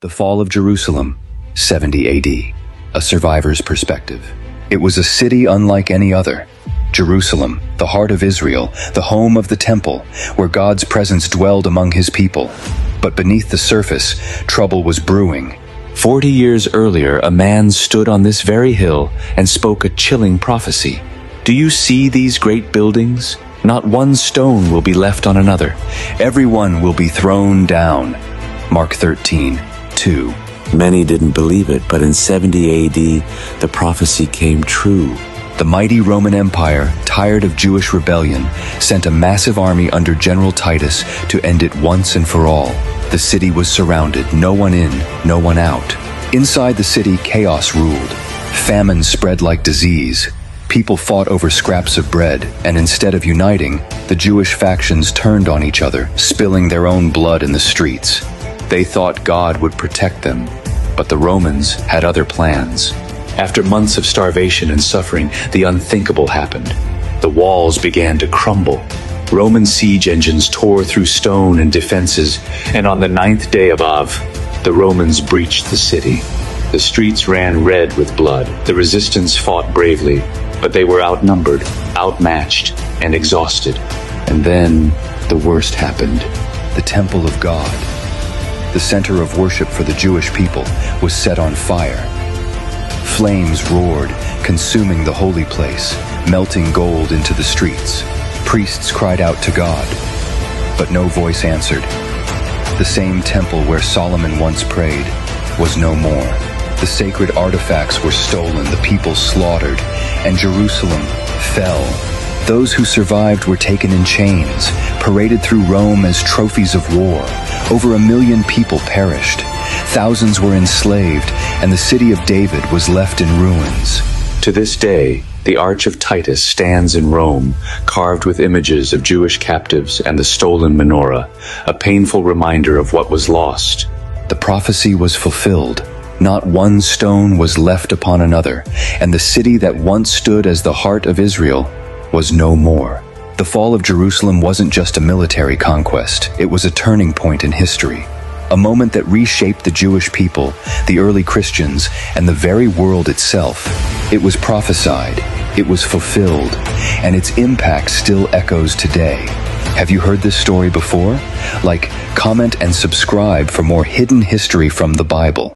The fall of Jerusalem, 70 AD. A survivor's perspective. It was a city unlike any other. Jerusalem, the heart of Israel, the home of the temple, where God's presence dwelled among his people. But beneath the surface, trouble was brewing. 40 years earlier, a man stood on this very hill and spoke a chilling prophecy. Do you see these great buildings? Not one stone will be left on another. Everyone will be thrown down. Mark 13:2. Many didn't believe it, but in 70 AD, the prophecy came true. The mighty Roman Empire, tired of Jewish rebellion, sent a massive army under General Titus to end it once and for all. The city was surrounded, no one in, no one out. Inside the city, chaos ruled. Famine spread like disease. People fought over scraps of bread, and instead of uniting, the Jewish factions turned on each other, spilling their own blood in the streets. They thought God would protect them, but the Romans had other plans. After months of starvation and suffering, the unthinkable happened. The walls began to crumble. Roman siege engines tore through stone and defenses, and on the 9th day of Av, the Romans breached the city. The streets ran red with blood. The resistance fought bravely, but they were outnumbered, outmatched, and exhausted. And then the worst happened. The temple of God, the center of worship for the Jewish people, was set on fire. Flames roared, consuming the holy place, melting gold into the streets. Priests cried out to God, but no voice answered. The same temple where Solomon once prayed was no more. The sacred artifacts were stolen, the people slaughtered, and Jerusalem fell. Those who survived were taken in chains, paraded through Rome as trophies of war. Over 1 million people perished. Thousands were enslaved, and the city of David was left in ruins. To this day, the Arch of Titus stands in Rome, carved with images of Jewish captives and the stolen menorah, a painful reminder of what was lost. The prophecy was fulfilled. Not one stone was left upon another, and the city that once stood as the heart of Israel was no more. The fall of Jerusalem wasn't just a military conquest, it was a turning point in history. A moment that reshaped the Jewish people, the early Christians, and the very world itself. It was prophesied, it was fulfilled, and its impact still echoes today. Have you heard this story before? Like, comment, and subscribe for more hidden history from the Bible.